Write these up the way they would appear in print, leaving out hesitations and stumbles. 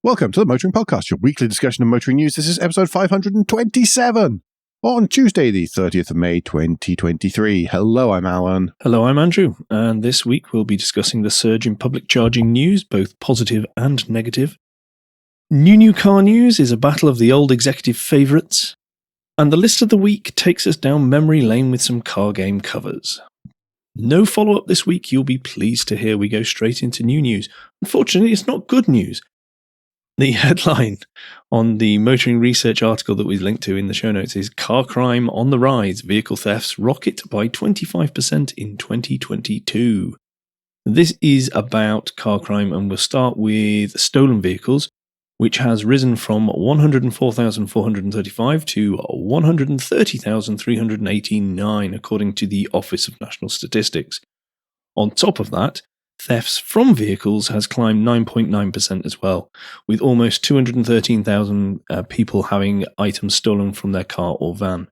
Welcome to the Motoring Podcast, your weekly discussion of motoring news. This is episode 527 on Tuesday, the 30th of May, 2023. Hello, I'm Alan. Hello, I'm Andrew, and this week we'll be discussing the surge in public charging news, both positive and negative. New car news is a battle of the old executive favourites, and the list of the week takes us down memory lane with some car game covers. No follow-up this week, you'll be pleased to hear we go straight into new news. Unfortunately, it's not good news. The headline on the motoring research article that we linked to in the show notes is Car Crime on the Rise, Vehicle Thefts Rocket by 25% in 2022. This is about car crime, and we'll start with stolen vehicles, which has risen from 104,435 to 130,389, according to the Office of National Statistics. On top of that, thefts from vehicles has climbed 9.9% as well, with almost 213,000 people having items stolen from their car or van.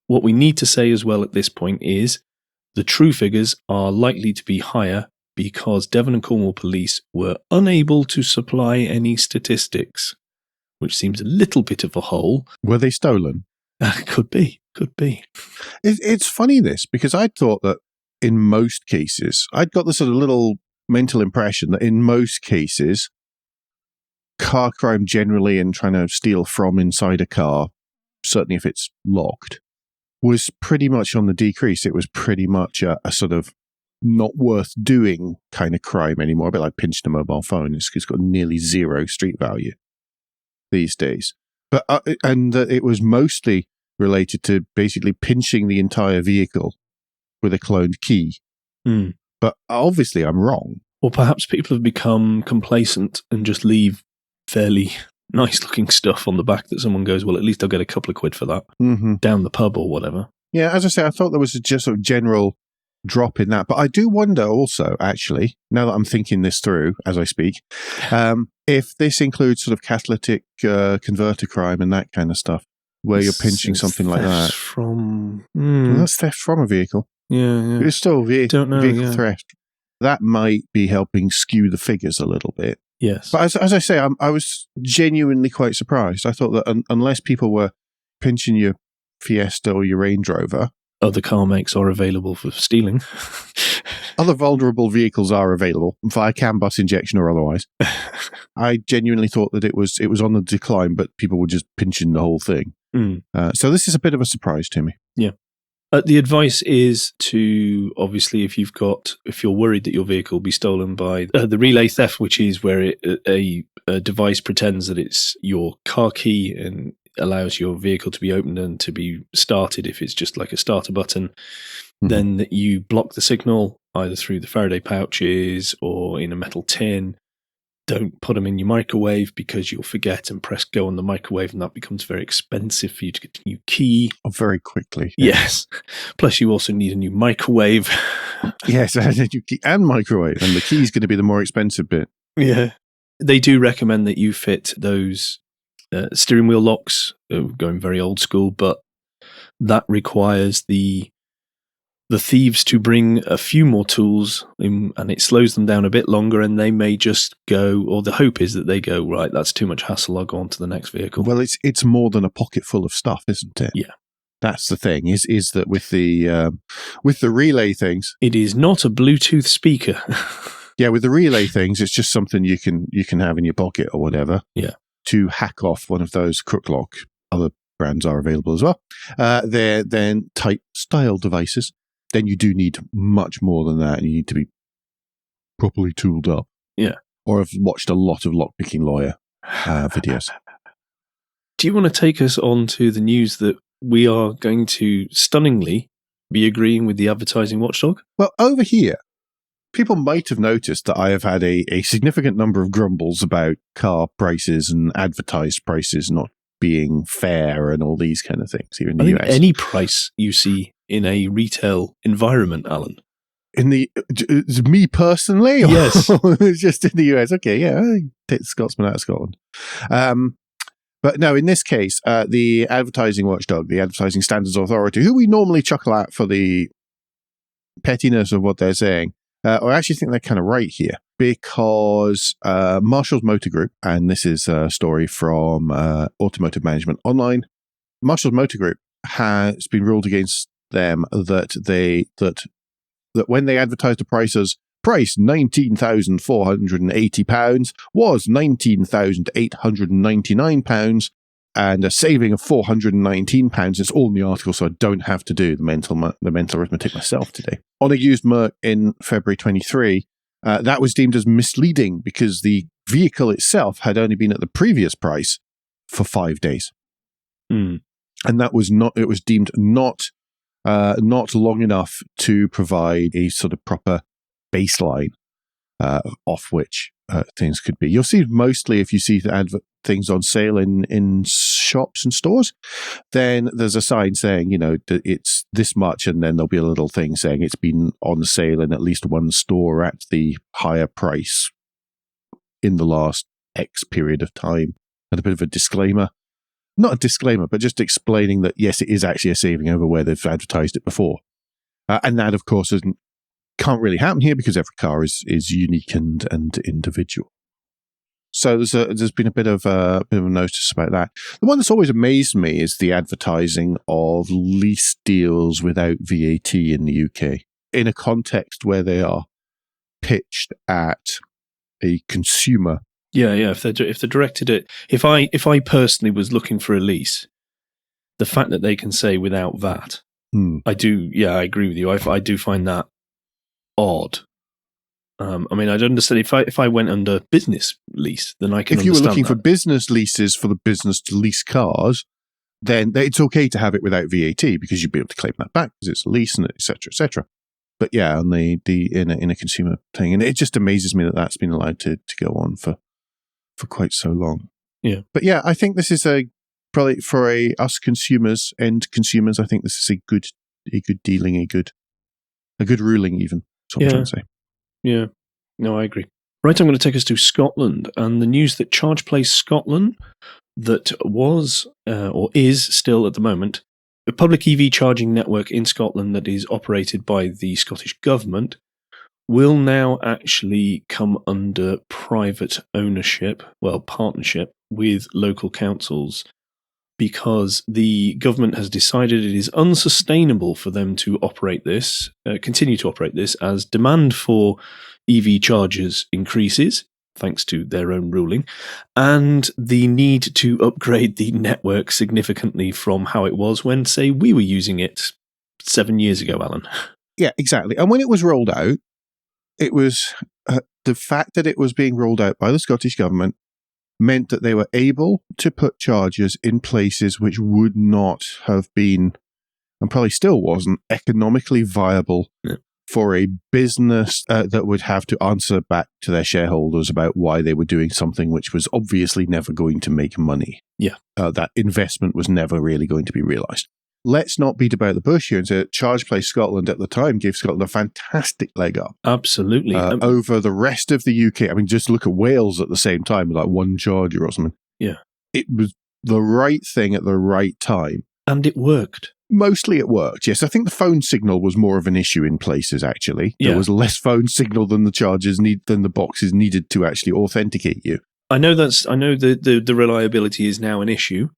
What we need to say as well at this point is the true figures are likely to be higher because Devon and Cornwall police were unable to supply any statistics, which seems a little bit of a hole. Were they stolen? Could be. It's funny this, because I thought that in most cases, I'd got the sort of little mental impression that in most cases, car crime generally and trying to steal from inside a car, certainly if it's locked, was pretty much on the decrease. It was pretty much a sort of not worth doing kind of crime anymore, a bit like pinching a mobile phone. It's got nearly zero street value these days. But it was mostly related to basically pinching the entire vehicle with a cloned key. Mm. But obviously I'm wrong. Or perhaps people have become complacent and just leave fairly nice-looking stuff on the back that someone goes, well, at least I'll get a couple of quid for that, down the pub or whatever. Yeah, as I say, I thought there was a just sort of general drop in that. But I do wonder also, actually, now that I'm thinking this through as I speak, if this includes sort of catalytic converter crime and that kind of stuff, where you're pinching something like that. Well, that's theft from a vehicle. Yeah. It's still vehicle theft. That might be helping skew the figures a little bit. Yes. But as I say, I was genuinely quite surprised. I thought that unless people were pinching your Fiesta or your Range Rover, other car makes are available for stealing. Other vulnerable vehicles are available via CAN bus injection or otherwise. I genuinely thought that it was on the decline, but people were just pinching the whole thing. So this is a bit of a surprise to me. Yeah. The advice is to, obviously, if you're worried that your vehicle will be stolen by the relay theft, which is where a device pretends that it's your car key and allows your vehicle to be opened and to be started if it's just like a starter button, then that you block the signal either through the Faraday pouches or in a metal tin. Don't put them in your microwave because you'll forget and press go on the microwave, and that becomes very expensive for you to get a new key. Oh, very quickly. Yes. Plus, you also need a new microwave. Yes, a new key and microwave, and the key is going to be the more expensive bit. Yeah. They do recommend that you fit those steering wheel locks, going very old school, but that requires the thieves to bring a few more tools in, and it slows them down a bit longer, and they may just go, or the hope is that they go, right, that's too much hassle, I'll go on to the next vehicle. Well, it's more than a pocket full of stuff, isn't it? Yeah. That's the thing, is that with the relay things... It is not a Bluetooth speaker. Yeah, with the relay things, it's just something you can have in your pocket or whatever. Yeah. To hack off one of those crook lock. Other brands are available as well. They're then type style devices. Then you do need much more than that, and you need to be properly tooled up. Yeah. Or have watched a lot of lockpicking lawyer videos. Do you want to take us on to the news that we are going to stunningly be agreeing with the advertising watchdog? Well, over here, people might have noticed that I have had a significant number of grumbles about car prices and advertised prices not being fair and all these kind of things here in the US. Any price you see in a retail environment, Alan. In the me personally? Yes. Just in the US. Okay, yeah. Take the Scotsman out of Scotland. But no, in this case, the advertising watchdog, the Advertising Standards Authority, who we normally chuckle at for the pettiness of what they're saying, I actually think they're kind of right here. because Marshall's Motor Group, and this is a story from Automotive Management Online, Marshall's Motor Group has been ruled against them that when they advertised the price £19,480 was £19,899 and a saving of £419. It's all in the article, so I don't have to do the mental arithmetic myself today. On a used Merc in February 23, that was deemed as misleading because the vehicle itself had only been at the previous price for 5 days. Mm. And it was deemed not long enough to provide a sort of proper baseline off which things could be. You'll see mostly if you see things on sale in shops and stores, then there's a sign saying, that it's this much, and then there'll be a little thing saying it's been on sale in at least one store at the higher price in the last X period of time, and a bit of a disclaimer. Not a disclaimer, but just explaining that, yes, it is actually a saving over where they've advertised it before. And that, of course, can't really happen here because every car is unique and individual. So there's been a bit of a notice about that. The one that's always amazed me is the advertising of lease deals without VAT in the UK in a context where they are pitched at a consumer. Yeah. If they directed it, if I personally was looking for a lease, the fact that they can say without VAT, I agree with you. I do find that odd. I'd understand if I went under business lease, then I can. If you were looking that. for business leases for the business to lease cars, then it's okay to have it without VAT because you'd be able to claim that back because it's a lease and et cetera, et cetera. But yeah, on in a consumer thing, and it just amazes me that that's been allowed to go on for quite so long. Yeah, but yeah, I think this is probably for us consumers, end consumers. I think this is a good dealing, a good ruling, even. That's what I'm trying to say. Yeah, no, I agree. Right, I'm going to take us to Scotland and the news that ChargePlace Scotland, that was or is still at the moment a public EV charging network in Scotland that is operated by the Scottish Government, will now actually come under private ownership, partnership with local councils, because the government has decided it is unsustainable for them to continue to operate this, as demand for EV chargers increases, thanks to their own ruling, and the need to upgrade the network significantly from how it was when, say, we were using it 7 years ago, Alan. Yeah, exactly. And when it was rolled out, it was the fact that it was being rolled out by the Scottish Government meant that they were able to put chargers in places which would not have been, and probably still wasn't, economically viable for a business that would have to answer back to their shareholders about why they were doing something which was obviously never going to make money. Yeah. That investment was never really going to be realised. Let's not beat about the bush here and say that ChargePlace Scotland at the time gave Scotland a fantastic leg up. Absolutely. Over the rest of the UK. I mean, just look at Wales at the same time with like one charger or something. Yeah. It was the right thing at the right time. And it worked. Mostly it worked, yes. I think the phone signal was more of an issue in places, actually. Yeah. There was less phone signal than the boxes needed to actually authenticate you. I know the reliability is now an issue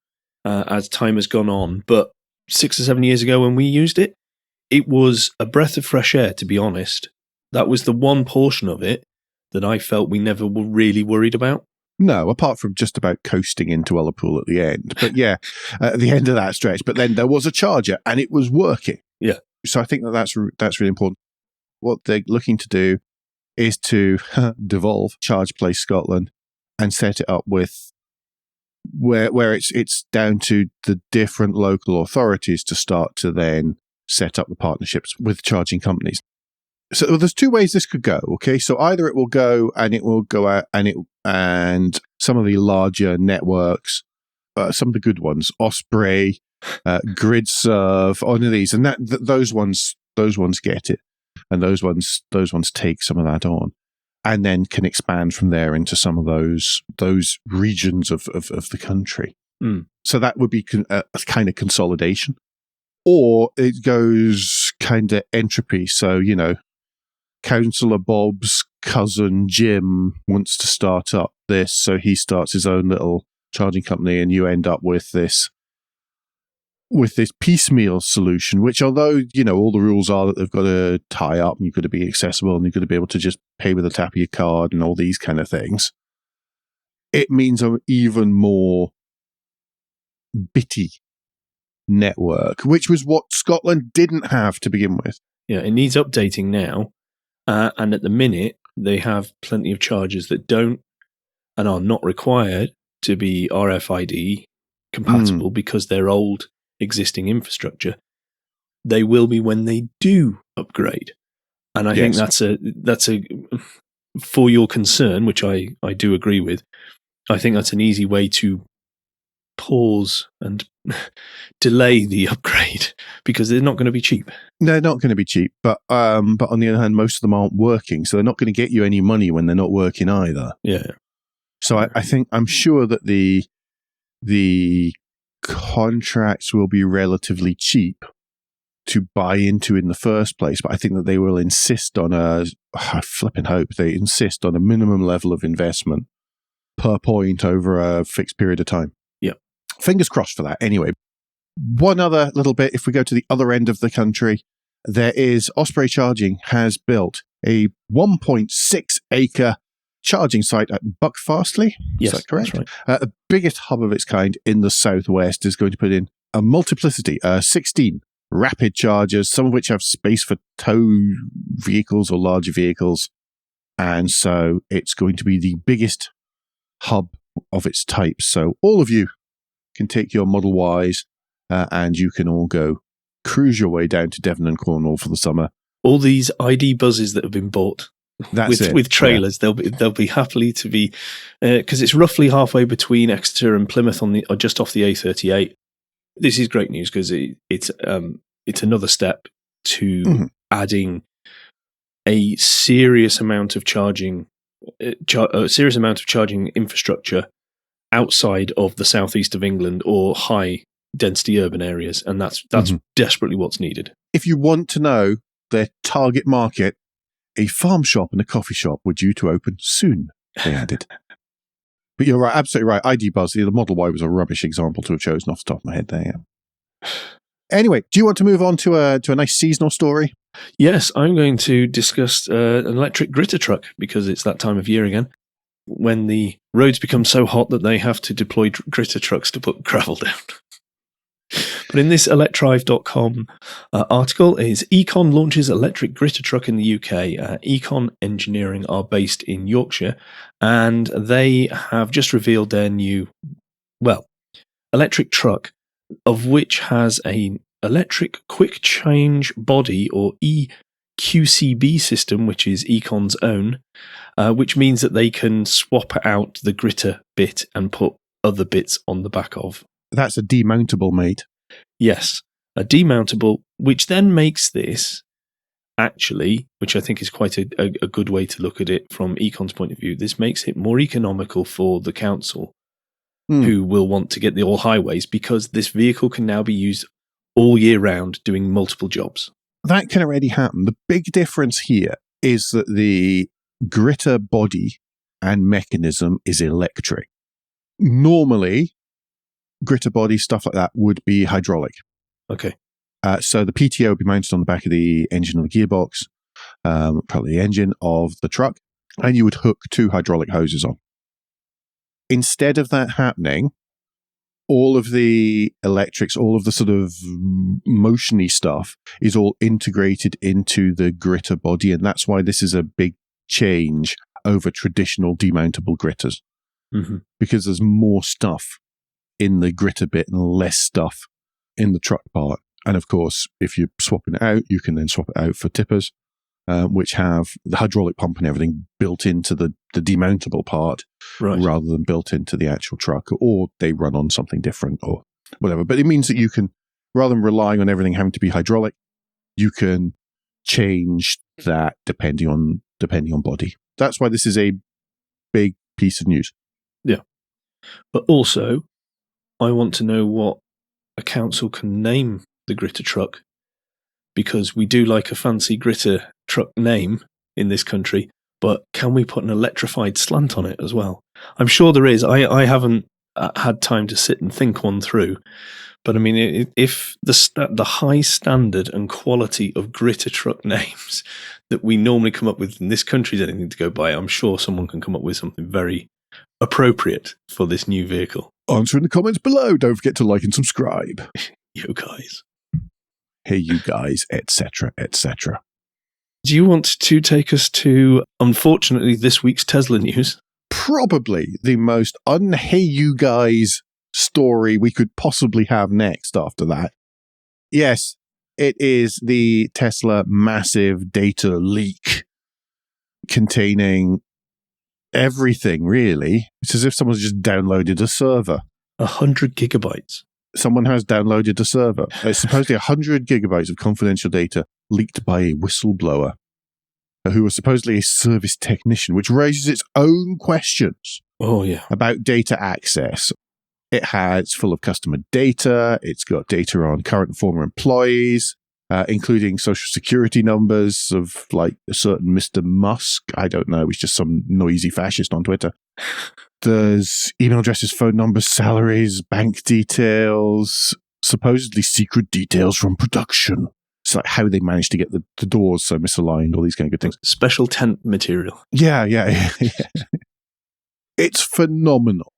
as time has gone on, but 6 or 7 years ago when we used it, it was a breath of fresh air, to be honest. That was the one portion of it that I felt we never were really worried about. No, apart from just about coasting into Ullapool at the end. But yeah, at the end of that stretch. But then there was a charger and it was working. Yeah. So I think that's really important. What they're looking to do is to devolve ChargePlace Scotland and set it up with where it's down to the different local authorities to start to then set up the partnerships with charging companies. So there's two ways this could go. Okay, so either it will go out and some of the larger networks, some of the good ones, Osprey, GridServe, one of these, and those ones get it, and those ones take some of that on, and then can expand from there into some of those regions of the country. Mm. So that would be a kind of consolidation, or it goes kind of entropy. So Councillor Bob's cousin Jim wants to start up this, so he starts his own little charging company, and you end up with this piecemeal solution, which, although, all the rules are that they've got to tie up and you've got to be accessible and you've got to be able to just pay with a tap of your card and all these kind of things, it means an even more bitty network, which was what Scotland didn't have to begin with. Yeah, it needs updating now. And at the minute, they have plenty of chargers that don't and are not required to be RFID compatible because they're old existing infrastructure. They will be when they do upgrade. And I think that's a for your concern, which I do agree with, I think that's an easy way to pause and delay the upgrade because they're not going to be cheap. They're not going to be cheap, but on the other hand, most of them aren't working, so they're not going to get you any money when they're not working either. Yeah. So I'm sure that the contracts will be relatively cheap to buy into in the first place, but I think that they will insist on I flipping hope they insist on a minimum level of investment per point over a fixed period of time. Yeah. Fingers crossed for that. Anyway, one other little bit, if we go to the other end of the country, there is Osprey Charging has built a 1.6 acre charging site at Buckfastleigh. Yes, is that correct? That's right. The biggest hub of its kind in the southwest is going to put in a multiplicity, 16 rapid chargers, some of which have space for tow vehicles or larger vehicles. And so it's going to be the biggest hub of its type. So all of you can take your Model Ys and you can all go cruise your way down to Devon and Cornwall for the summer. All these ID buses that have been bought with trailers, they'll be happily to be, because it's roughly halfway between Exeter and Plymouth or just off the A38. This is great news because it's another step to adding a serious amount of charging infrastructure outside of the southeast of England or high density urban areas, and that's desperately what's needed. If you want to know their target market, a farm shop and a coffee shop were due to open soon, they added. But you're right, absolutely right. ID Buzz, the Model Y was a rubbish example to have chosen off the top of my head there. Yeah. Anyway, do you want to move on to a nice seasonal story? Yes, I'm going to discuss an electric gritter truck because it's that time of year again when the roads become so hot that they have to deploy gritter trucks to put gravel down. But in this electrive.com article is Econ launches electric gritter truck in the UK. Econ Engineering are based in Yorkshire, and they have just revealed their new, electric truck, of which has an electric quick change body or EQCB system, which is Econ's own, which means that they can swap out the gritter bit and put other bits on the back of. That's a demountable, mate. Yes, a demountable, which then makes this actually, which I think is quite a good way to look at it from Econ's point of view, this makes it more economical for the council who will want to get the all highways because this vehicle can now be used all year round doing multiple jobs. That can already happen. The big difference here is that the gritter body and mechanism is electric. Normally, gritter body, stuff like that, would be hydraulic. Okay. So the PTO would be mounted on the back of the engine or the gearbox, probably the engine of the truck, and you would hook two hydraulic hoses on. Instead of that happening, all of the electrics, all of the sort of motiony stuff is all integrated into the gritter body, and that's why this is a big change over traditional demountable gritters. Because there's more stuff in the gritter bit and less stuff in the truck part. And of course, if you're swapping it out, you can then swap it out for tippers, which have the hydraulic pump and everything built into the demountable part rather than built into the actual truck, or they run on something different or whatever. But it means that you can, rather than relying on everything having to be hydraulic, you can change that depending on body. That's why this is a big piece of news. Yeah. But also, I want to know what a council can name the gritter truck, because we do like a fancy gritter truck name in this country, but can we put an electrified slant on it as well? I'm sure there is. I haven't had time to sit and think one through. But I mean, if the high standard and quality of gritter truck names that we normally come up with in this country is anything to go by, I'm sure someone can come up with something very appropriate for this new vehicle. Answer in the comments below. Don't forget to like and subscribe. You guys. Hey, you guys, etc., etc. Do you want to take us to, unfortunately, this week's Tesla news? Probably the most hey you guys story we could possibly have next after that. Yes, it is the Tesla massive data leak containing everything, really. It's as if someone's just downloaded a server. 100 gigabytes. Someone has downloaded a server. It's supposedly 100 gigabytes of confidential data leaked by a whistleblower who was supposedly a service technician, which raises its own questions about data access. It's full of customer data. It's got data on current and former employees, including social security numbers of like a certain Mr. Musk. I don't know. He's just some noisy fascist on Twitter. There's email addresses, phone numbers, salaries, bank details, supposedly secret details from production. It's like how they managed to get the doors so misaligned, all these kind of good things. Special tent material. Yeah. It's phenomenal.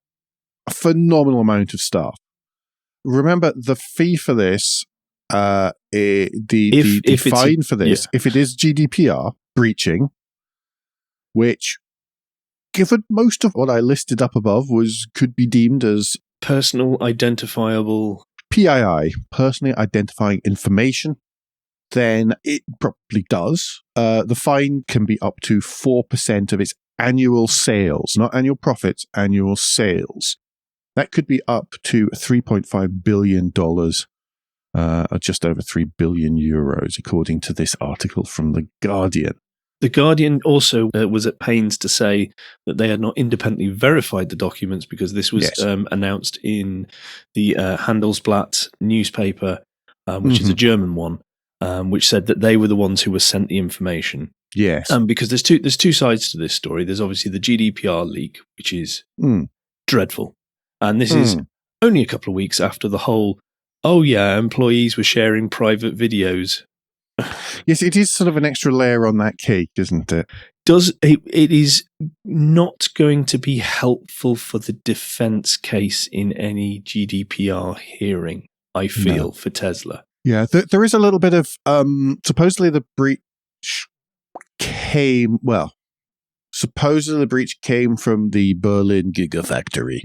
A phenomenal amount of stuff. Remember, the fee for this, the fine for this, if it is GDPR breaching, which, given most of what I listed up above, could be deemed as personal identifiable PII, personally identifying information, then it probably does. The fine can be up to 4% of its annual sales, not annual profits, annual sales. That could be up to $3.5 billion, just over 3 billion euros, according to this article from The Guardian. The Guardian also was at pains to say that they had not independently verified the documents because this was announced in the Handelsblatt newspaper, which is a German one, which said that they were the ones who were sent the information. Yes. Because there's two sides to this story. There's obviously the GDPR leak, which is dreadful. And this is only a couple of weeks after the whole, employees were sharing private videos. Yes, it is sort of an extra layer on that cake, isn't it? It is not going to be helpful for the defense case in any GDPR hearing, I feel, for Tesla. Yeah, there is a little bit of, supposedly the breach came from the Berlin Gigafactory.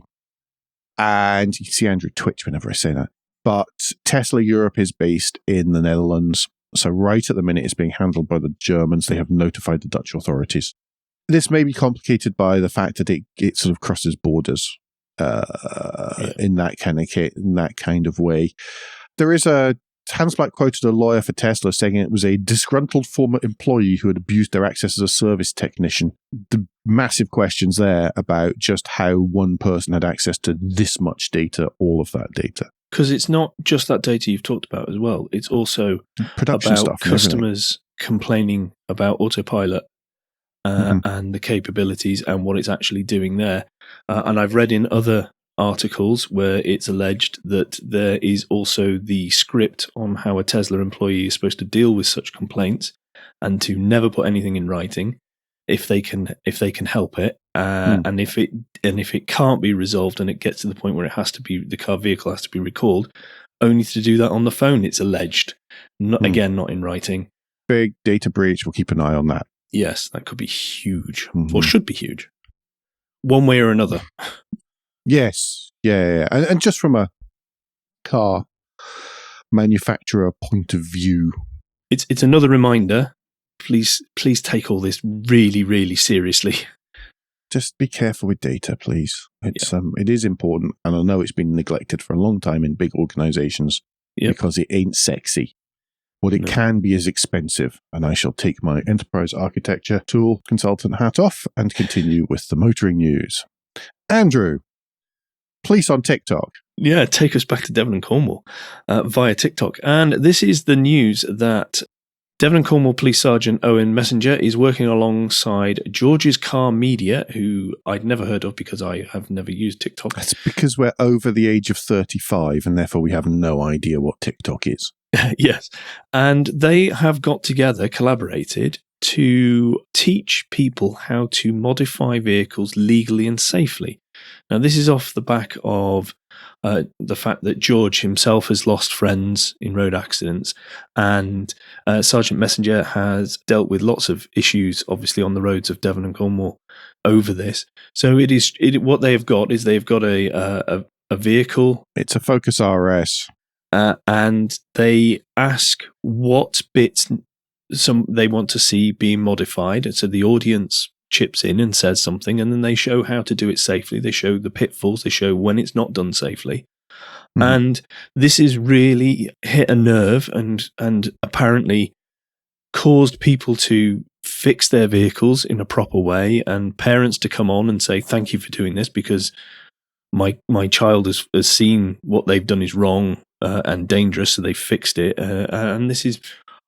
And you see Andrew twitch whenever I say that. But Tesla Europe is based in the Netherlands. So right at the minute, it's being handled by the Germans. They have notified the Dutch authorities. This may be complicated by the fact that it sort of crosses borders in that kind of way. There is Handelsblatt quoted a lawyer for Tesla saying it was a disgruntled former employee who had abused their access as a service technician. The massive questions there about just how one person had access to this much data, all of that data. Because it's not just that data you've talked about as well. It's also production about stuff, customers complaining about autopilot and the capabilities and what it's actually doing there. And I've read in other articles where it's alleged that there is also the script on how a Tesla employee is supposed to deal with such complaints and to never put anything in writing if they can help it. And if it can't be resolved and it gets to the point where it has to be, the vehicle has to be recalled, only to do that on the phone, it's alleged. Again, not in writing. Big data breach. We'll keep an eye on that. Yes, that could be huge, or should be huge, one way or another. Yes, yeah. And just from a car manufacturer point of view, it's another reminder. Please take all this really, really seriously. Just be careful with data, please. It is important, and I know it's been neglected for a long time in big organizations because it ain't sexy. What it can be is expensive, and I shall take my enterprise architecture tool consultant hat off and continue with the motoring news. Andrew, police on TikTok. Yeah, take us back to Devon and Cornwall via TikTok. And this is the news that Devon and Cornwall Police Sergeant Owen Messenger is working alongside George's Car Media, who I'd never heard of because I have never used TikTok. That's because we're over the age of 35 and therefore we have no idea what TikTok is. Yes. And they have got together, collaborated, to teach people how to modify vehicles legally and safely. Now, this is off the back of the fact that George himself has lost friends in road accidents, and Sergeant Messenger has dealt with lots of issues, obviously, on the roads of Devon and Cornwall over this. So what they have got is they've got a vehicle. It's a Focus RS. And they ask what bits they want to see being modified. And so the audience chips in and says something, and then they show how to do it safely. They show the pitfalls. They show when it's not done safely. Mm-hmm. And this has really hit a nerve and apparently caused people to fix their vehicles in a proper way, and parents to come on and say, thank you for doing this because my child has seen what they've done is wrong and dangerous, so they fixed it. And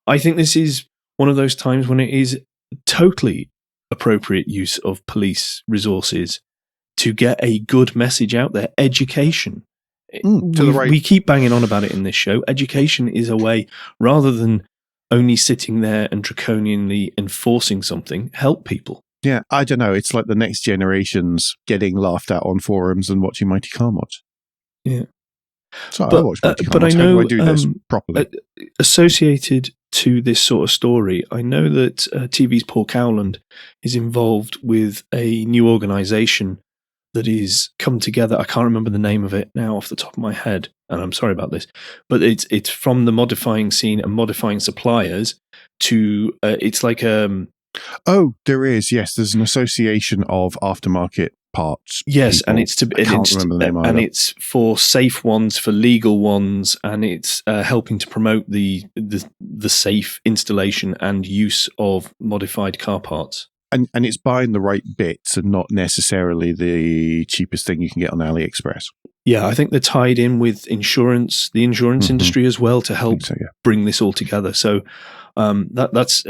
I think this is one of those times when it is totally appropriate use of police resources to get a good message out there. Education. We keep banging on about it in this show. Education is a way, rather than only sitting there and draconianly enforcing something, help people. Yeah, I don't know. It's like the next generation's getting laughed at on forums and watching Mighty Car Mods. Yeah. So I watch Mighty Car Mods. I know, how do I do this properly? Associated to this sort of story, I know that TV's Paul Cowland is involved with a new organisation that is come together. I can't remember the name of it now off the top of my head, and I'm sorry about this, but it's from the modifying scene and modifying suppliers to it's like oh, there is. Yes, there's an association of aftermarket parts. Yes, people. And it's remember the name and it's for safe ones, for legal ones, and it's helping to promote the safe installation and use of modified car parts. And it's buying the right bits and not necessarily the cheapest thing you can get on AliExpress. Yeah, I think they're tied in with the insurance industry as well to help bring this all together. So that's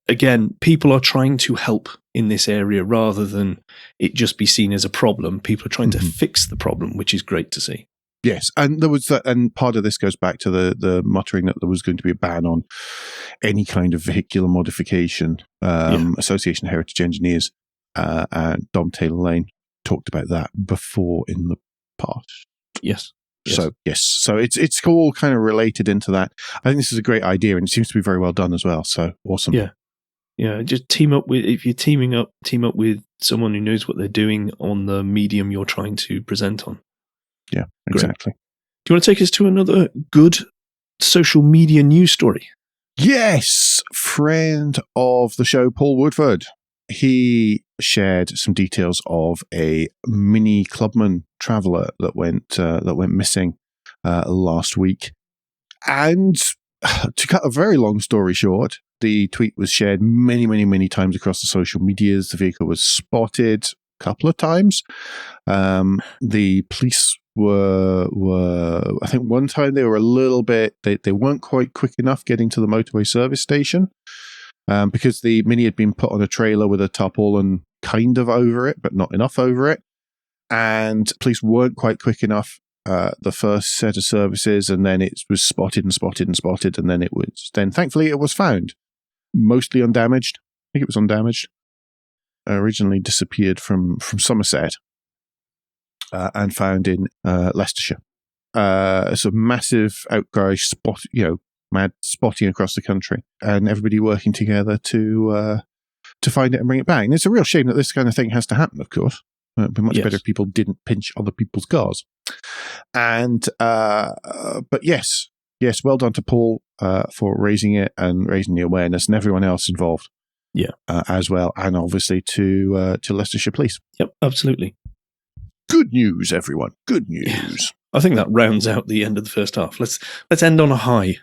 again, people are trying to help in this area rather than it just be seen as a problem. People are trying to fix the problem, which is great to see. Yes, and there was and part of this goes back to the muttering that there was going to be a ban on any kind of vehicular modification. Association of Heritage Engineers and Dom Taylor Lane talked about that before in the past. Yes. So it's all kind of related into that. I think this is a great idea, and it seems to be very well done as well. So awesome. Yeah. Just team up with someone who knows what they're doing on the medium you're trying to present on. Yeah, exactly. Great. Do you want to take us to another good social media news story? Yes, friend of the show, Paul Woodford. He shared some details of a Mini Clubman traveller that went missing last week. And to cut a very long story short, the tweet was shared many, many, many times across the social medias. The vehicle was spotted a couple of times. The police were I think one time they were a little bit, they weren't quite quick enough getting to the motorway service station because the Mini had been put on a trailer with a tarpaulin kind of over it, but not enough over it. And police weren't quite quick enough the first set of services, and then it was spotted, and then thankfully it was found. Mostly undamaged. I think it was undamaged. Originally disappeared from Somerset. And found in Leicestershire. It's a massive outcry, mad spotting across the country, and everybody working together to find it and bring it back. And it's a real shame that this kind of thing has to happen, of course. It would be much better if people didn't pinch other people's cars. And but yes, well done to Paul for raising it and raising the awareness, and everyone else involved. Yeah, as well, and obviously to Leicestershire Police. Yep, absolutely. Good news, everyone. Good news. I think that rounds out the end of the first half. Let's end on a high.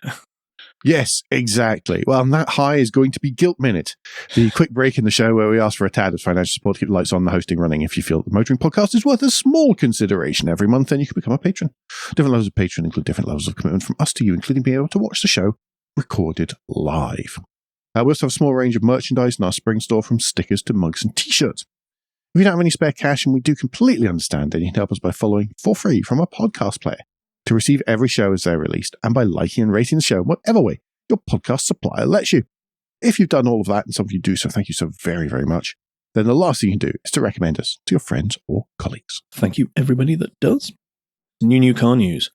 Yes, exactly. Well, and that high is going to be Guilt Minute, the quick break in the show where we ask for a tad of financial support to keep the lights on, the hosting running. If you feel the Motoring Podcast is worth a small consideration every month, then you can become a patron. Different levels of patron include different levels of commitment from us to you, including being able to watch the show recorded live. We also have a small range of merchandise in our spring store, from stickers to mugs and t-shirts. If you don't have any spare cash, and we do completely understand, then you can help us by following for free from our podcast player to receive every show as they're released, and by liking and rating the show in whatever way your podcast supplier lets you. If you've done all of that, and some of you do so, thank you so very, very much, then the last thing you can do is to recommend us to your friends or colleagues. Thank you, everybody that does. New car news.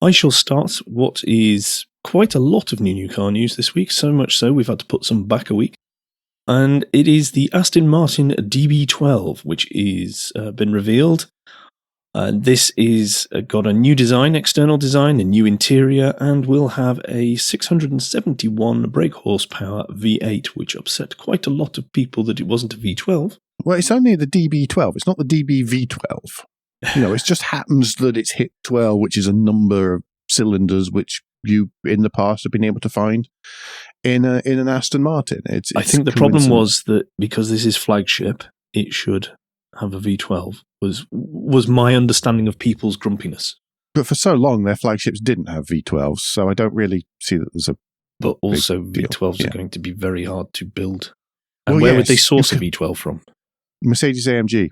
I shall start what is quite a lot of new car news this week, so much so we've had to put some back a week. And it is the Aston Martin DB12, which is been revealed. This is got a new design, external design, a new interior, and will have a 671 brake horsepower V8, which upset quite a lot of people that it wasn't a V12. Well, it's only the DB12. It's not the DBV12. It just happens that it's hit 12, which is a number of cylinders which you in the past have been able to find in an Aston Martin. I think the problem was that because this is flagship, it should have a V12. Was my understanding of people's grumpiness. But for so long, their flagships didn't have V12s, so I don't really see that there's a. But also, V12s are going to be very hard to build. And where would they source a V12 from? Mercedes-AMG.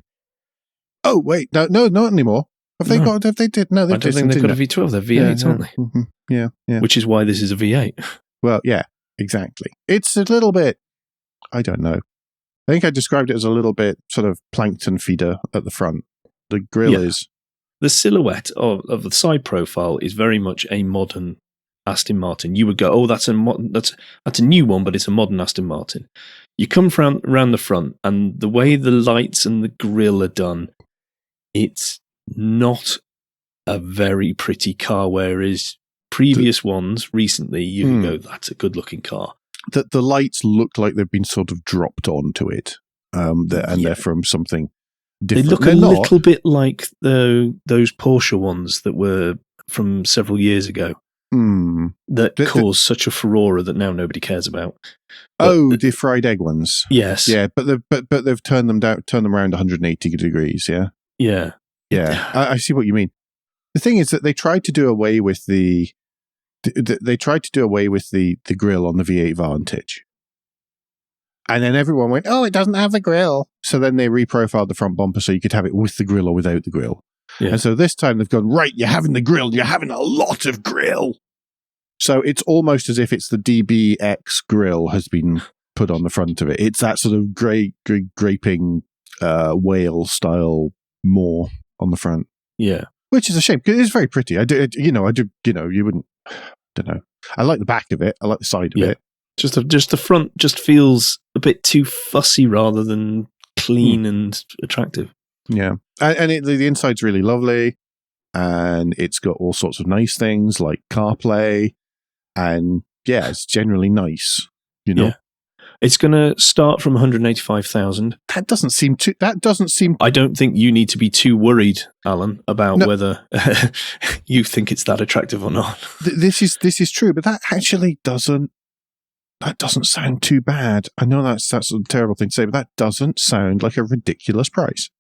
Oh wait, no, not anymore. Have they got? Have they did? No, I don't think they've got a V12. They're V8s, aren't they? Mm-hmm. Yeah. Which is why this is a V8. Well, yeah, exactly. It's a little bit. I don't know. I think I described it as a little bit sort of plankton feeder at the front. The grille is. The silhouette of the side profile is very much a modern Aston Martin. You would go, oh, that's a new one, but it's a modern Aston Martin. You come around the front, and the way the lights and the grille are done, it's not a very pretty car, whereas previous ones recently, you can go, that's a good-looking car. The lights look like they've been sort of dropped onto it, they're from something different. They look little bit like those Porsche ones that were from several years ago that caused such a furore that now nobody cares about. But the fried egg ones. Yes. Yeah, but they've turned them around 180 degrees. Yeah. Yeah. I see what you mean. The thing is that they tried to do away with the grille on the V8 Vantage. And then everyone went, oh, it doesn't have the grille. So then they reprofiled the front bumper so you could have it with the grille or without the grille. Yeah. And so this time they've gone, right, you're having the grille, you're having a lot of grille. So it's almost as if it's the DBX grille has been put on the front of it. It's that sort of graping whale style more on the front. Yeah. Which is a shame because it's very pretty. I do, you wouldn't, don't know. I like the back of it. I like the side of it. Just the front just feels a bit too fussy rather than clean and attractive. Yeah. And the inside's really lovely. And it's got all sorts of nice things like CarPlay. And yeah, it's generally nice, Yeah. It's going to start from 185,000. That doesn't seem. I don't think you need to be too worried, Alan, about whether you think it's that attractive or not. This is true, but that actually doesn't sound too bad. I know that's a terrible thing to say, but that doesn't sound like a ridiculous price.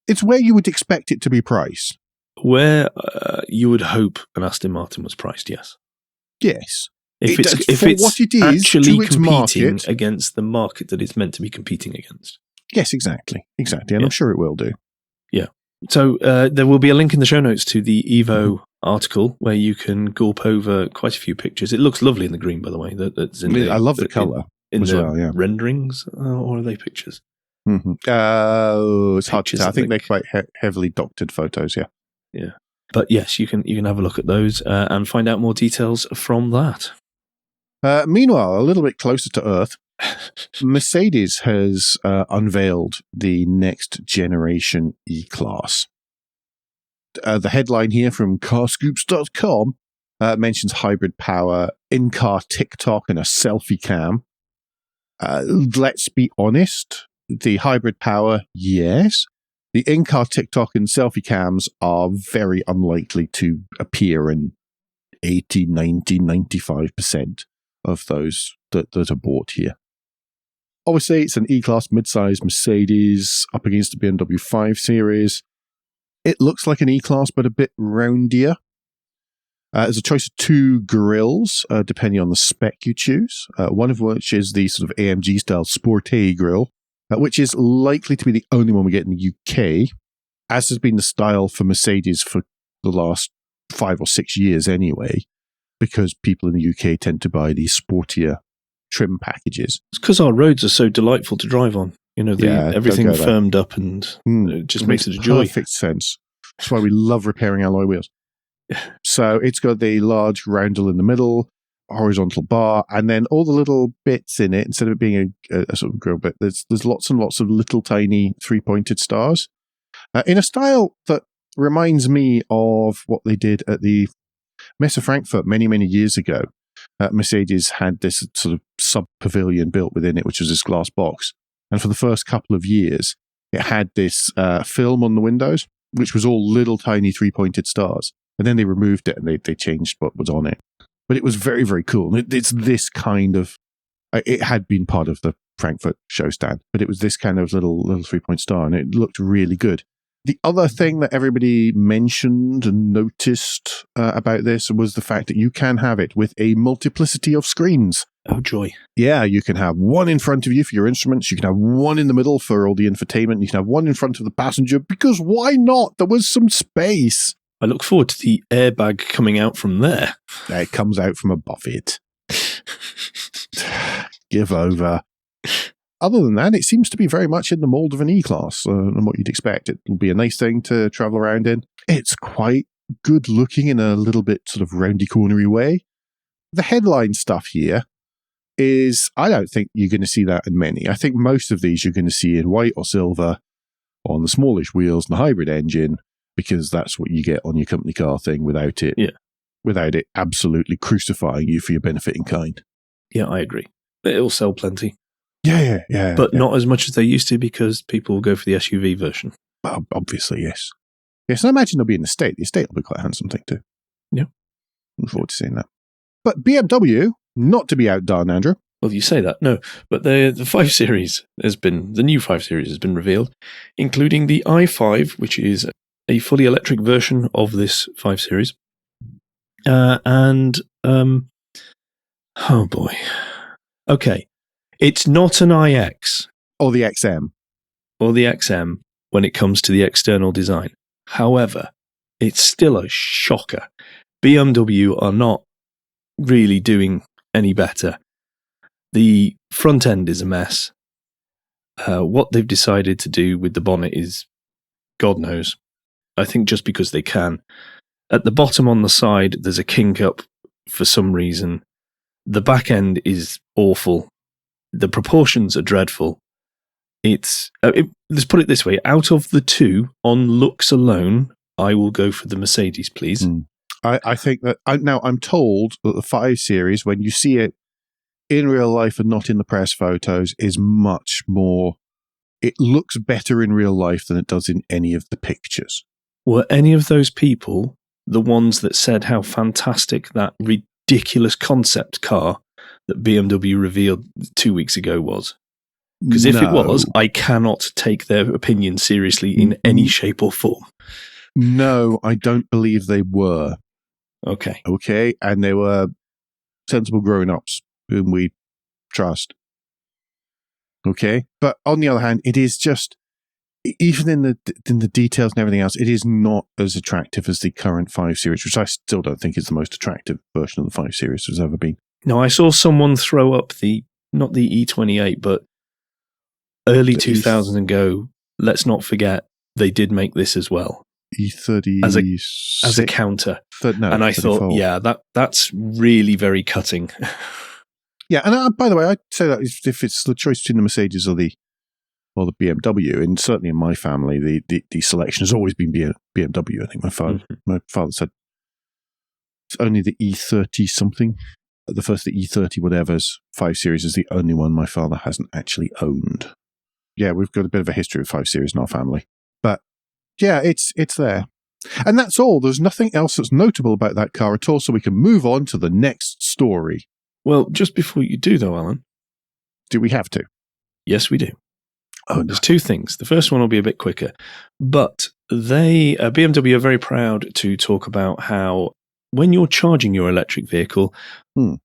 It's where you would expect it to be priced. Where you would hope an Aston Martin was priced, yes. Yes. If it's actually competing against the market that it's meant to be competing against. Yes, exactly. And I'm sure it will do. Yeah. So there will be a link in the show notes to the Evo article where you can gulp over quite a few pictures. It looks lovely in the green, by the way. I love the colour in the renderings, or are they pictures? Mm-hmm. It's hard to tell. I think they're quite heavily doctored photos, yeah. Yeah. But yes, you can have a look at those and find out more details from that. Meanwhile, a little bit closer to Earth, Mercedes has unveiled the next generation E-Class. The headline here from carscoops.com mentions hybrid power, in-car TikTok, and a selfie cam. Let's be honest, the hybrid power, yes. The in-car TikTok and selfie cams are very unlikely to appear in 80, 90, 95% of those that are bought here. Obviously, it's an E-Class mid-size Mercedes up against the BMW 5 Series. It looks like an E-Class, but a bit roundier. There's a choice of 2 grills, depending on the spec you choose. One of which is the sort of AMG-style Sporté grill, which is likely to be the only one we get in the UK, as has been the style for Mercedes for the last 5 or 6 years anyway, because people in the UK tend to buy these sportier trim packages. It's because our roads are so delightful to drive on. You know, everything firmed up and it just makes it a joy. Perfect sense. That's why we love repairing alloy wheels. So it's got the large roundel in the middle, horizontal bar, and then all the little bits in it, instead of it being a sort of grill bit, there's lots and lots of little tiny 3-pointed stars in a style that reminds me of what they did at the Messe Frankfurt many, many years ago. Mercedes had this sort of sub-pavilion built within it, which was this glass box. And for the first couple of years, it had this film on the windows, which was all little tiny 3-pointed stars. And then they removed it and they changed what was on it. But it was very, very cool. It's this kind of... It had been part of the Frankfurt show stand, but it was this kind of little 3-point star, and it looked really good. The other thing that everybody mentioned and noticed about this was the fact that you can have it with a multiplicity of screens. Oh, joy. Yeah, you can have one in front of you for your instruments. You can have one in the middle for all the infotainment. You can have one in front of the passenger, because why not? There was some space. I look forward to the airbag coming out from there. It comes out from above it. Give over. Other than that, it seems to be very much in the mold of an E-Class and what you'd expect. It'll be a nice thing to travel around in. It's quite good looking in a little bit sort of roundy cornery way. The headline stuff here is, I don't think you're going to see that in many. I think most of these you're going to see in white or silver on the smallish wheels and the hybrid engine, because that's what you get on your company car thing without it. Yeah. Without it absolutely crucifying you for your benefit in kind. Yeah, I agree. It'll sell plenty. Yeah. But not as much as they used to, because people will go for the SUV version. Well, obviously, yes. Yes, I imagine there'll be an estate. The estate will be quite a handsome thing too. Yeah. Look forward to seeing that. But BMW, not to be outdone, Andrew. Well, you say that, no. But the 5 Series the new 5 Series has been revealed, including the i5, which is a fully electric version of this 5 Series. Oh boy. Okay. It's not an iX. Or the XM. Or the XM when it comes to the external design. However, it's still a shocker. BMW are not really doing any better. The front end is a mess. What they've decided to do with the bonnet is God knows. I think just because they can. At the bottom on the side, there's a kink up for some reason. The back end is awful. The proportions are dreadful. Let's put it this way. Out of the two, on looks alone, I will go for the Mercedes, please. I think that... I'm told that the 5 Series, when you see it in real life and not in the press photos, is much more... It looks better in real life than it does in any of the pictures. Were any of those people the ones that said how fantastic that ridiculous concept car that BMW revealed 2 weeks ago was? Because if it was, I cannot take their opinion seriously in any shape or form. No, I don't believe they were. Okay. And they were sensible grown-ups whom we trust. Okay? But on the other hand, it is just, even in the details and everything else, it is not as attractive as the current 5 Series, which I still don't think is the most attractive version of the 5 Series has ever been. No, I saw someone throw up not the E28, but early 2000s and go, let's not forget, they did make this as well. E30 as a counter. And I 34. thought, yeah, that's really very cutting. Yeah, and by the way, I'd say that if it's the choice between the Mercedes or the BMW, and certainly in my family, the selection has always been BMW. I think my father said it's only the E30 something. The E30 whatever's 5 Series is the only one my father hasn't actually owned. Yeah, we've got a bit of a history of 5 Series in our family. But yeah, it's there. And that's all. There's nothing else that's notable about that car at all, so we can move on to the next story. Well, just before you do, though, Alan. Do we have to? Yes, we do. Oh, no. There's 2 things. The first one will be a bit quicker. But BMW are very proud to talk about how when you're charging your electric vehicle,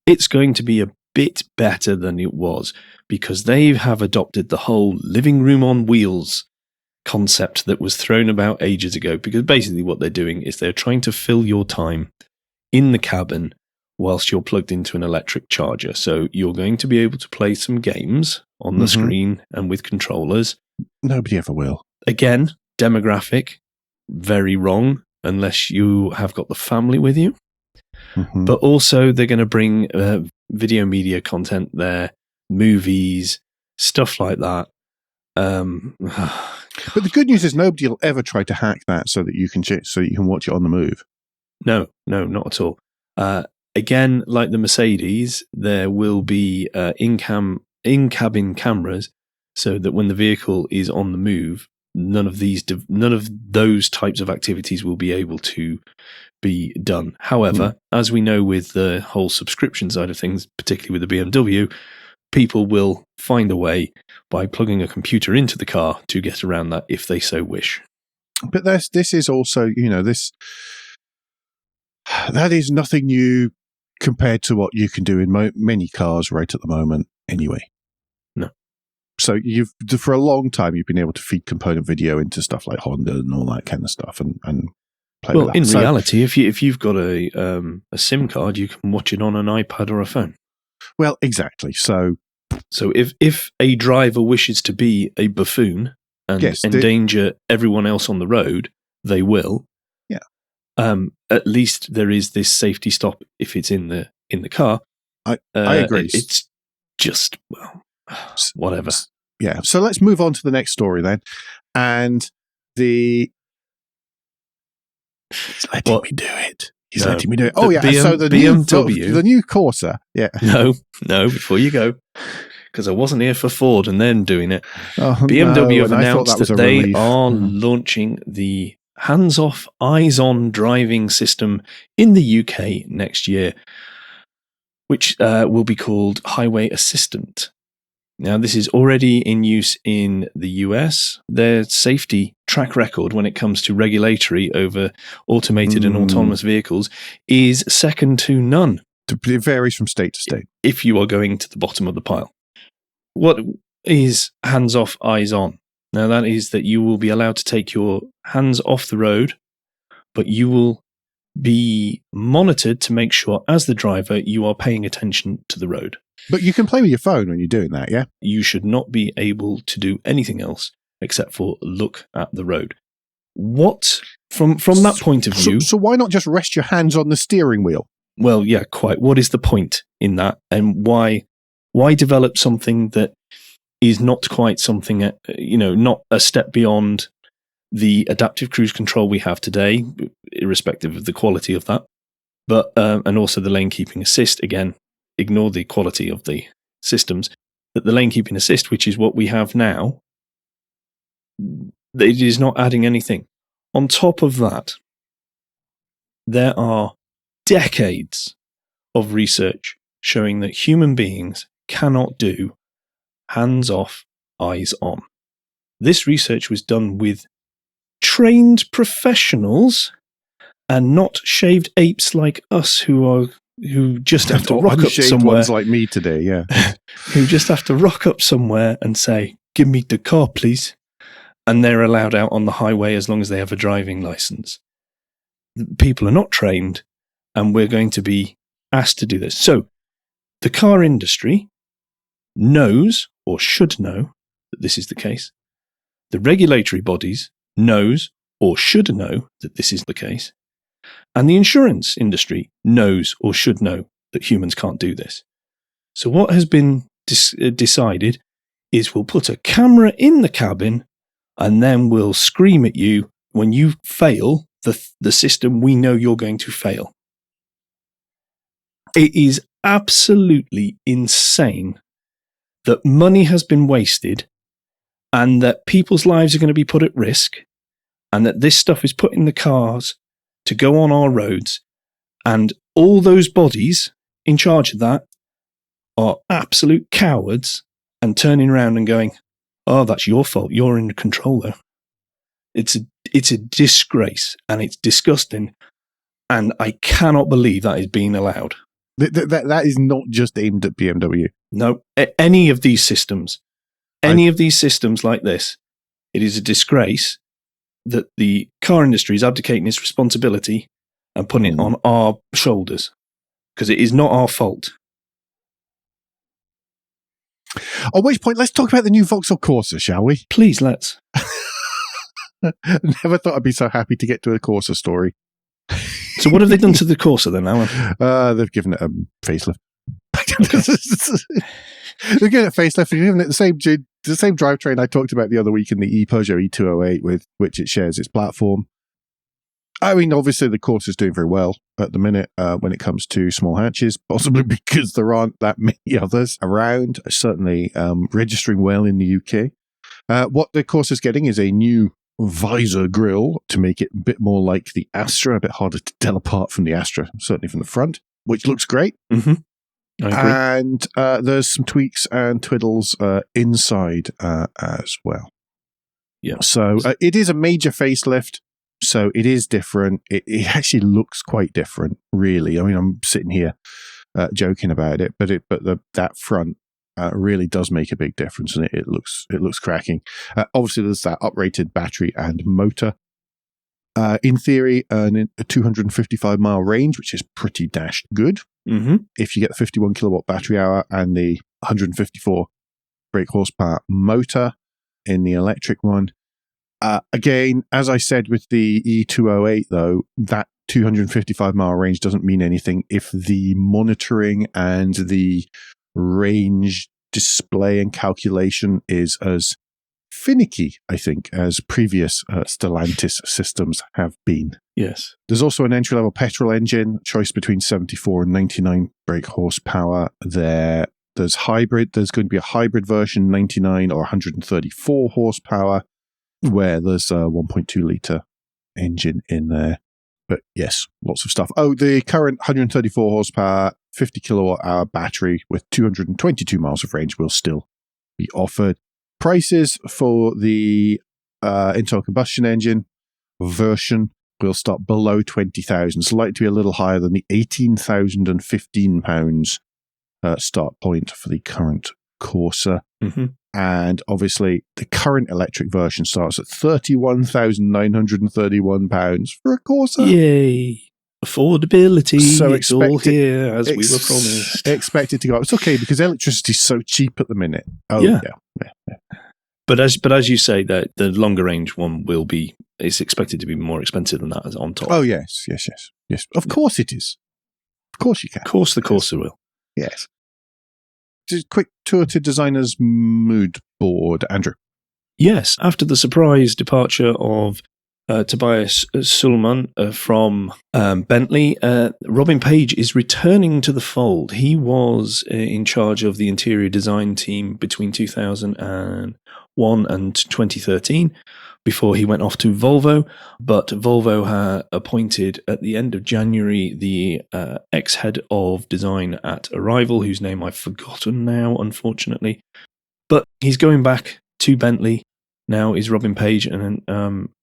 it's going to be a bit better than it was, because they have adopted the whole living room on wheels concept that was thrown about ages ago. Because basically what they're doing is they're trying to fill your time in the cabin whilst you're plugged into an electric charger. So you're going to be able to play some games on the screen and with controllers. Nobody ever will. Again, demographic, very wrong unless you have got the family with you. But also they're going to bring video media content there, movies, stuff like that. But the good news is nobody will ever try to hack that so that you can watch it on the move. No, not at all. Again, like the Mercedes, there will be in-cabin cameras, so that when the vehicle is on the move, none of those types of activities will be able to be done. However, as we know with the whole subscription side of things, particularly with the BMW, people will find a way by plugging a computer into the car to get around that if they so wish. But this is also, that is nothing new compared to what you can do in many cars right at the moment anyway. No. So for a long time, you've been able to feed component video into stuff like Honda and all that kind of stuff and play with that. In reality, if you've got a SIM card, you can watch it on an iPad or a phone. Well, exactly. So if a driver wishes to be a buffoon and endanger everyone else on the road, they will. Yeah. At least there is this safety stop if it's in the car. I agree. It's just, whatever. Yeah. So let's move on to the next story then. And he's letting me do it. He's letting me do it. Oh, yeah. So the BMW. The new Corsa. Yeah. No, before you go. Because I wasn't here for Ford and then doing it. BMW have announced that they are launching the hands-off, eyes-on driving system in the UK next year, which will be called Highway Assistant. Now, this is already in use in the US. Their safety track record when it comes to regulatory over automated and autonomous vehicles is second to none. It varies from state to state. If you are going to the bottom of the pile. What is hands-off, eyes-on? Now, that is that you will be allowed to take your hands off the road, but you will be monitored to make sure, as the driver, you are paying attention to the road. But you can play with your phone when you're doing that, yeah? You should not be able to do anything else except for look at the road. What, from that point of view... So why not just rest your hands on the steering wheel? Well, yeah, quite. What is the point in that? And why develop something that is not quite something, not a step beyond the adaptive cruise control we have today, irrespective of the quality of that, but and also the lane keeping assist. Again, ignore the quality of the systems, but the lane keeping assist, which is what we have now, it is not adding anything. On top of that, there are decades of research showing that human beings cannot do hands-off, eyes-on. This research was done with trained professionals and not shaved apes like us who just have to rock up somewhere. Ones like me today, yeah. Who just have to rock up somewhere and say, "Give me the car, please." And they're allowed out on the highway as long as they have a driving license. People are not trained, and we're going to be asked to do this. So the car industry knows, or should know, that this is the case. The regulatory bodies knows, or should know, that this is the case. And the insurance industry knows, or should know, that humans can't do this. So what has been decided is we'll put a camera in the cabin, and then we'll scream at you when you fail the system we know you're going to fail. It is absolutely insane that money has been wasted and that people's lives are going to be put at risk and that this stuff is put in the cars to go on our roads, and all those bodies in charge of that are absolute cowards and turning around and going, "Oh, that's your fault. You're in control, though." It's a disgrace, and it's disgusting. And I cannot believe that is being allowed. That is not just aimed at BMW. No, any of these systems like this, it is a disgrace that the car industry is abdicating its responsibility and putting it on our shoulders, because it is not our fault. At which point, let's talk about the new Vauxhall Corsa, shall we? Please, let's. Never thought I'd be so happy to get to a Corsa story. So what have they done to the Corsa then, Alan? They've given it a facelift. They're giving it a facelift. They're giving it the same drivetrain I talked about the other week in the Peugeot E208 with which it shares its platform. I mean, obviously the Corsa is doing very well at the minute when it comes to small hatches, possibly because there aren't that many others around, certainly registering well in the UK. What the Corsa is getting is a new visor grille to make it a bit more like the Astra, a bit harder to tell apart from the Astra, certainly from the front, which looks great. Mm-hmm. I agree. And there's some tweaks and twiddles inside as well. Yeah. So it is a major facelift. So it is different. It actually looks quite different, really. I mean, I'm sitting here joking about it, but that front really does make a big difference, and it looks cracking. Obviously, there's that uprated battery and motor. In theory, a 255-mile range, which is pretty dashed good. Mm-hmm. If you get the 51 kilowatt battery hour and the 154 brake horsepower motor in the electric one. Again, as I said with the E208, though, that 255-mile range doesn't mean anything if the monitoring and the range display and calculation is as finicky, I think, as previous Stellantis systems have been. Yes. There's also an entry-level petrol engine, choice between 74 and 99 brake horsepower there. There's hybrid. There's going to be a hybrid version, 99 or 134 horsepower, where there's a 1.2 litre engine in there. But yes, lots of stuff. Oh, the current 134 horsepower, 50 kilowatt hour battery with 222 miles of range will still be offered. Prices for the internal combustion engine version will start below 20,000. It's likely to be a little higher than the £18,015 start point for the current Corsa. Mm-hmm. And obviously, the current electric version starts at £31,931 for a Corsa. Yay. Affordability. So it's all here, as we were promised. Expected to go up. It's okay, because electricity is so cheap at the minute. Oh, yeah. But as you say, that the longer range one is expected to be more expensive than that as on top. Oh, yes. Of course it is. Of course you can. Of course the Corsa will. Yes. Just a quick tour to designer's mood board, Andrew. Yes, after the surprise departure of Tobias Sulman from Bentley, Robin Page is returning to the fold. He was in charge of the interior design team between 2001 and 2013 before he went off to Volvo. But Volvo appointed at the end of January the ex-head of design at Arrival, whose name I've forgotten now, unfortunately. But he's going back to Bentley. Now is Robin Page, and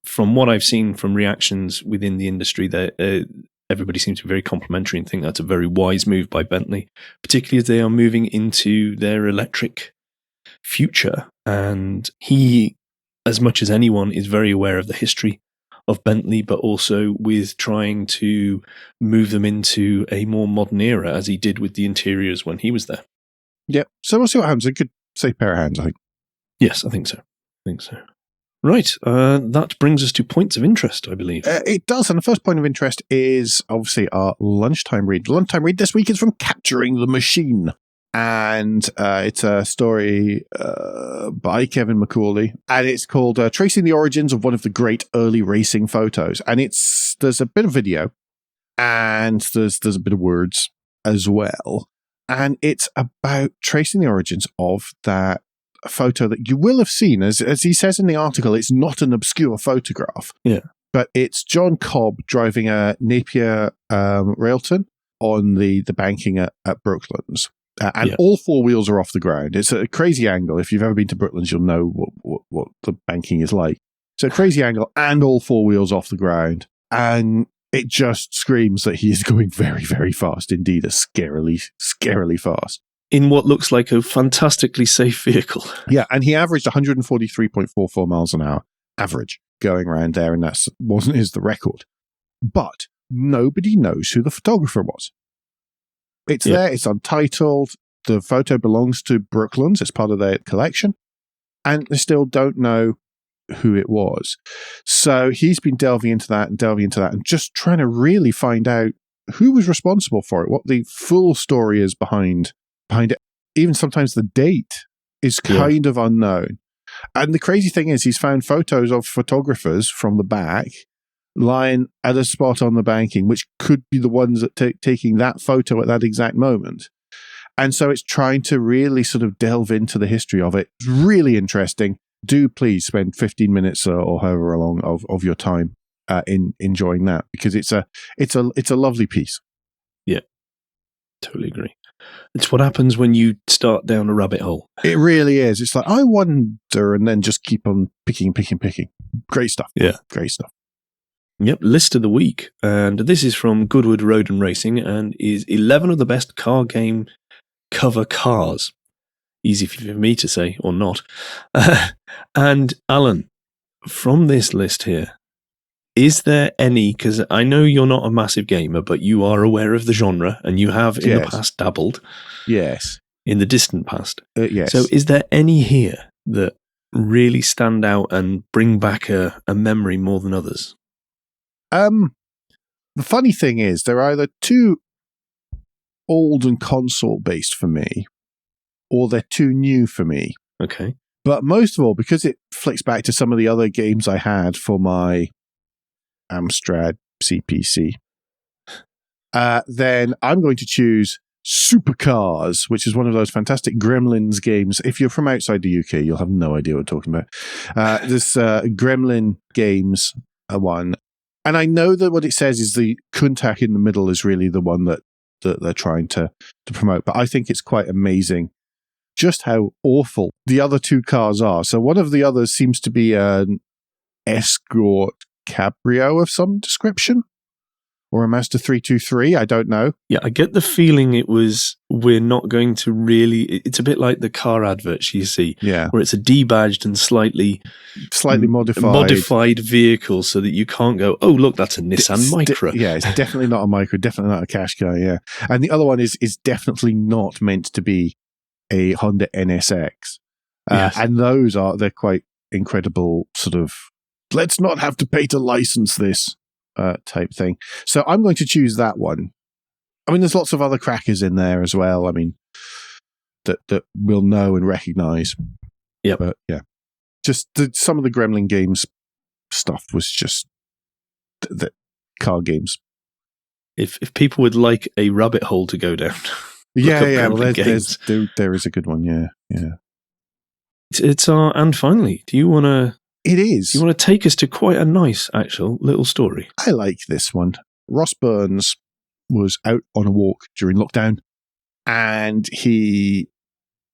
from what I've seen from reactions within the industry, everybody seems to be very complimentary and think that's a very wise move by Bentley, particularly as they are moving into their electric future. And he, as much as anyone, is very aware of the history of Bentley, but also with trying to move them into a more modern era, as he did with the interiors when he was there. Yeah, so we'll see what happens. A good safe pair of hands, I think. Yes, I think so. Right, that brings us to points of interest, I believe. It does, and the first point of interest is obviously our lunchtime read. The lunchtime read this week is from Capturing the Machine, and it's a story by Kevin McCauley, and it's called Tracing the Origins of One of the Great Early Racing Photos. And there's a bit of video, and there's a bit of words as well, and it's about tracing the origins of that photo that you will have seen. As he says in the article, it's not an obscure photograph. Yeah. But it's John Cobb driving a Napier Railton on the banking at Brooklands. And all four wheels are off the ground. It's a crazy angle. If you've ever been to Brooklands, you'll know what the banking is like. So crazy angle and all four wheels off the ground. And it just screams that he is going very, very fast indeed, scarily fast. In what looks like a fantastically safe vehicle. Yeah, and he averaged 143.44 miles an hour, average, going around there, and that wasn't the record. But nobody knows who the photographer was. It's there, it's untitled, the photo belongs to Brooklands, it's part of their collection, and they still don't know who it was. So he's been delving into that and just trying to really find out who was responsible for it, what the full story is behind it. Even sometimes the date is kind of unknown. And the crazy thing is he's found photos of photographers from the back lying at a spot on the banking, which could be the ones that taking that photo at that exact moment. And so it's trying to really sort of delve into the history of it. It's really interesting. Do please spend 15 minutes or however long of your time in enjoying that, because it's a lovely piece. Yeah, totally agree. It's what happens when you start down a rabbit hole. It really is. It's like, I wonder, and then just keep on picking. Great stuff. Yeah. Great stuff. Yep, list of the week. And this is from Goodwood Road and Racing and is 11 of the best car game cover cars. Easy for me to say, or not. And Alan, from this list here, is there any, because I know you're not a massive gamer, but you are aware of the genre and you have in the past dabbled. Yes. In the distant past. Yes. So is there any here that really stand out and bring back a memory more than others? The funny thing is, they're either too old and console based for me, or they're too new for me. Okay. But most of all, because it flicks back to some of the other games I had for my Amstrad CPC, then I'm going to choose Supercars, which is one of those fantastic Gremlins games. If you're from outside the UK, you'll have no idea what I'm talking about. This Gremlin games one. And I know that what it says is the Countach in the middle is really the one that they're trying to promote. But I think it's quite amazing just how awful the other two cars are. So one of the others seems to be an Escort Cabrio of some description, or a Mazda 323, I don't know. Yeah, I get the feeling we're not going to really, it's a bit like the car adverts you see, where it's a debadged and slightly modified vehicle so that you can't go, oh, look, that's a Nissan Micra. It's definitely not a Micra, definitely not a Qashqai, yeah. And the other one is definitely not meant to be a Honda NSX. And they're quite incredible sort of, let's not have to pay to license this type thing. So I'm going to choose that one. I mean, there's lots of other crackers in there as well. I mean, that we'll know and recognize. Yeah. But yeah, just some of the Gremlin Games stuff was just the car games. If people would like a rabbit hole to go down. Well, there is a good one. Yeah. It's and finally, do you want to? It is. Do you want to take us to quite a nice, actual little story? I like this one. Ross Burns was out on a walk during lockdown, and he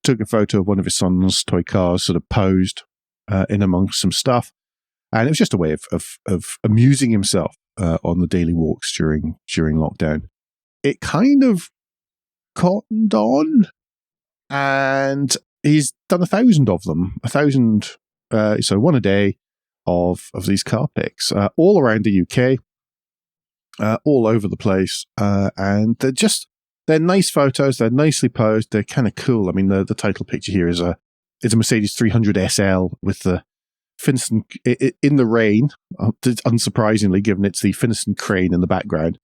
took a photo of one of his son's toy cars, sort of posed in amongst some stuff, and it was just a way of amusing himself on the daily walks during lockdown. It kind of cottoned on, and he's done 1,000 of them. 1,000. So one a day of these car pics, all around the UK, all over the place, and they're nice photos. They're nicely posed. They're kind of cool. I mean, the title picture here is a Mercedes 300 SL with the Finiston in the rain. Unsurprisingly, given it's the Finiston crane in the background,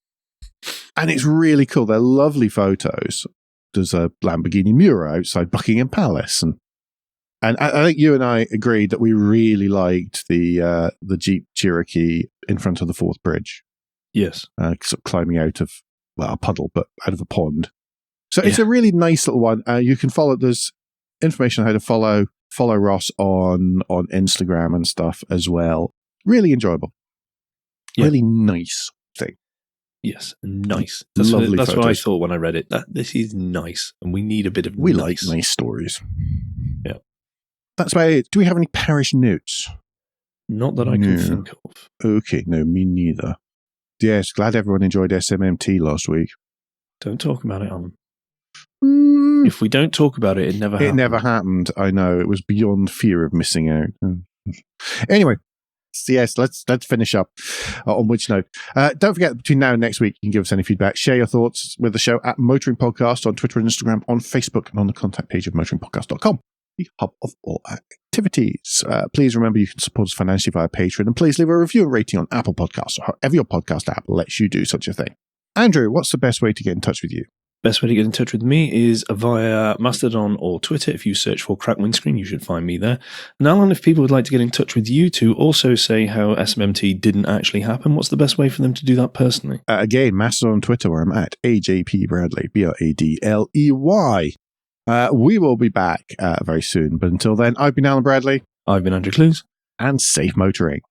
and it's really cool. They're lovely photos. There's a Lamborghini Miura outside Buckingham Palace, and I think you and I agreed that we really liked the Jeep Cherokee in front of the Forth Bridge. Yes. Sort of climbing out of, a puddle, but out of a pond. So it's a really nice little one. You can follow, there's information on how to follow Ross on Instagram and stuff as well. Really enjoyable. Yeah. Really nice thing. Yes, nice. That's what I thought when I read it. This is nice, and we need a bit of We like nice stories. Yeah. That's about it. Do we have any parish notes? Not that I can think of. Okay, no, me neither. Yes, glad everyone enjoyed SMMT last week. Don't talk about it, Alan. Mm, If we don't talk about it, it never happened. it never happened. I know. It was beyond fear of missing out. Anyway, yes, let's finish up on which note. Don't forget, between now and next week, you can give us any feedback. Share your thoughts with the show at Motoring Podcast on Twitter and Instagram, on Facebook, and on the contact page of motoringpodcast.com, the hub of all activities. Please remember you can support us financially via Patreon, and please leave a review and rating on Apple Podcasts or however your podcast app lets you do such a thing. Andrew, what's the best way to get in touch with you? Best way to get in touch with me is via Mastodon or Twitter. If you search for Crack Windscreen, you should find me there. And Alan, if people would like to get in touch with you to also say how SMMT didn't actually happen, what's the best way for them to do that personally? Again, Mastodon on Twitter, where I'm at AJP Bradley, BRADLEY. We will be back very soon, but until then, I've been Alan Bradley. I've been Andrew Clues. And safe motoring.